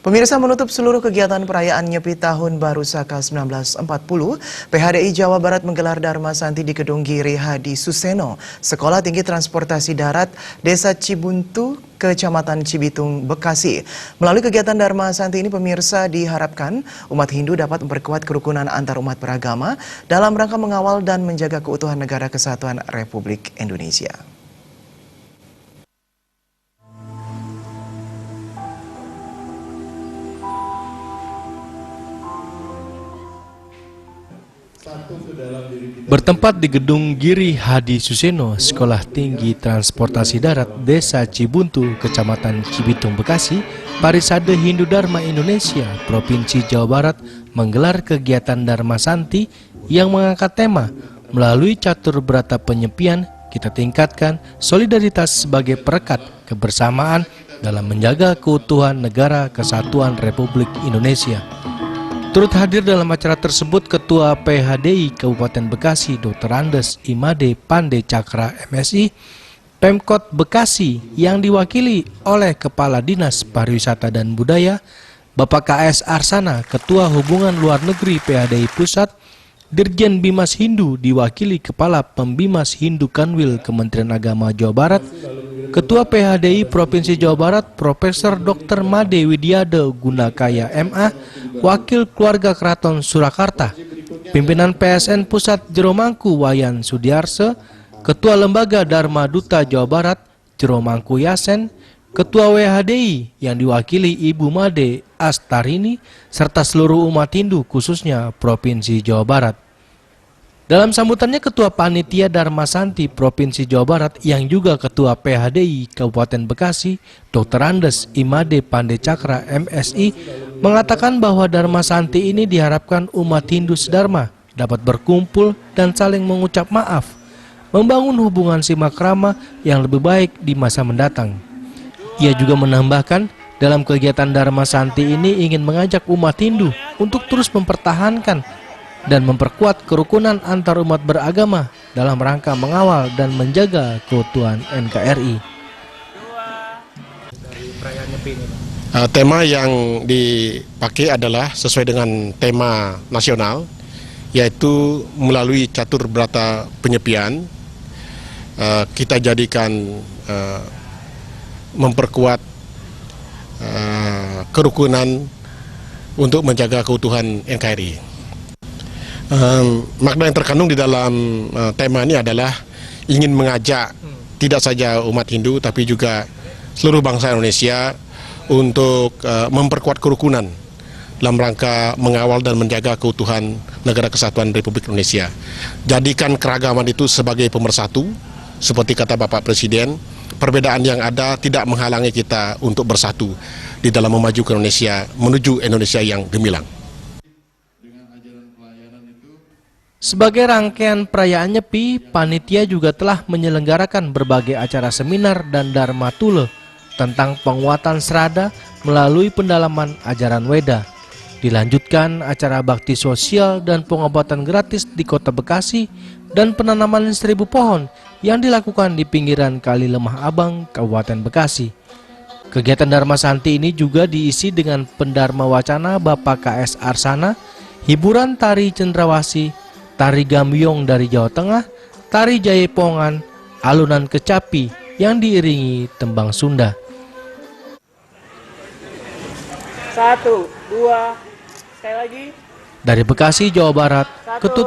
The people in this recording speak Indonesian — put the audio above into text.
Pemirsa, menutup seluruh kegiatan perayaan Nyepi Tahun Baru Saka 1940, PHDI Jawa Barat menggelar Dharma Santi di Gedung Giri Hadi Suseno, Sekolah Tinggi Transportasi Darat, Desa Cibuntu, Kecamatan Cibitung, Bekasi. Melalui kegiatan Dharma Santi ini, pemirsa, diharapkan umat Hindu dapat memperkuat kerukunan antar umat beragama dalam rangka mengawal dan menjaga keutuhan Negara Kesatuan Republik Indonesia. Bertempat di Gedung Giri Hadi Suseno, Sekolah Tinggi Transportasi Darat, Desa Cibuntu, Kecamatan Cibitung, Bekasi, Parisade Hindu Dharma Indonesia, Provinsi Jawa Barat menggelar kegiatan Dharma Santi yang mengangkat tema melalui catur berata penyepian, kita tingkatkan solidaritas sebagai perekat kebersamaan dalam menjaga keutuhan Negara Kesatuan Republik Indonesia. Turut hadir dalam acara tersebut Ketua PHDI Kabupaten Bekasi Dr. Andes Imade Pande Cakra MSI, Pemkot Bekasi yang diwakili oleh Kepala Dinas Pariwisata dan Budaya, Bapak KS Arsana, Ketua Hubungan Luar Negeri PHDI Pusat, Dirjen Bimas Hindu diwakili Kepala Pembimas Hindu Kanwil Kementerian Agama Jawa Barat, Ketua PHDI Provinsi Jawa Barat Profesor Dr. Made Widiade Gunakaya MA, Wakil Keluarga Keraton Surakarta, Pimpinan PSN Pusat Jeromangku Wayan Sudiarse, Ketua Lembaga Dharma Duta Jawa Barat Jeromangku Yasen, Ketua WHDI yang diwakili Ibu Made Astarini, serta seluruh umat Hindu khususnya Provinsi Jawa Barat. Dalam sambutannya, Ketua Panitia Dharma Santi Provinsi Jawa Barat yang juga Ketua PHDI Kabupaten Bekasi, Dr. Andes Imade Pande Cakra MSI, mengatakan bahwa Dharma Santi ini diharapkan umat Hindu sedharma dapat berkumpul dan saling mengucap maaf, membangun hubungan simakrama yang lebih baik di masa mendatang. Ia juga menambahkan, dalam kegiatan Dharma Santi ini ingin mengajak umat Hindu untuk terus mempertahankan dan memperkuat kerukunan antar umat beragama dalam rangka mengawal dan menjaga keutuhan NKRI. Tema yang dipakai adalah sesuai dengan tema nasional, yaitu melalui catur berata penyepian, kita jadikan memperkuat kerukunan untuk menjaga keutuhan NKRI. Makna yang terkandung di dalam tema ini adalah ingin mengajak tidak saja umat Hindu tapi juga seluruh bangsa Indonesia untuk memperkuat kerukunan dalam rangka mengawal dan menjaga keutuhan Negara Kesatuan Republik Indonesia. Jadikan keragaman itu sebagai pemersatu, seperti kata Bapak Presiden, perbedaan yang ada tidak menghalangi kita untuk bersatu di dalam memajukan Indonesia menuju Indonesia yang gemilang. Sebagai rangkaian perayaan Nyepi, panitia juga telah menyelenggarakan berbagai acara seminar dan dharma tule tentang penguatan serada melalui pendalaman ajaran Weda. Dilanjutkan acara bakti sosial dan pengobatan gratis di Kota Bekasi dan penanaman 1000 pohon yang dilakukan di pinggiran Kali Lemah Abang, Kabupaten Bekasi. Kegiatan Dharma Santi ini juga diisi dengan pendarma wacana Bapak KS Arsana, hiburan tari cendrawasih, tari gambyong dari Jawa Tengah, tari jaipongan, alunan kecapi yang diiringi tembang Sunda. 1, 2, sekali lagi. Dari Bekasi, Jawa Barat, Ketut